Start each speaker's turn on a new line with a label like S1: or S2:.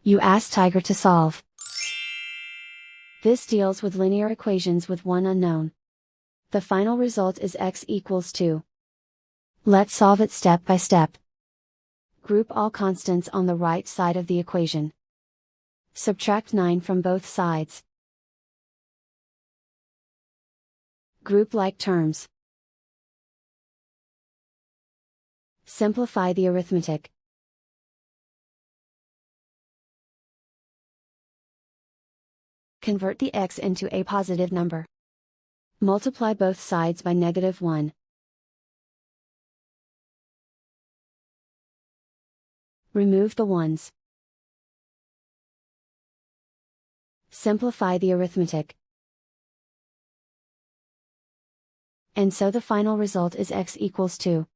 S1: You ask Tiger to solve. This deals with linear equations with one unknown. The final result is x equals 2. Let's solve it step by step. Group all constants on the right side of the equation. Subtract 9 from both sides. Group like terms. Simplify the arithmetic. Convert the x into a positive number. Multiply both sides by -1. Remove the ones. Simplify the arithmetic. And so the final result is x equals 2.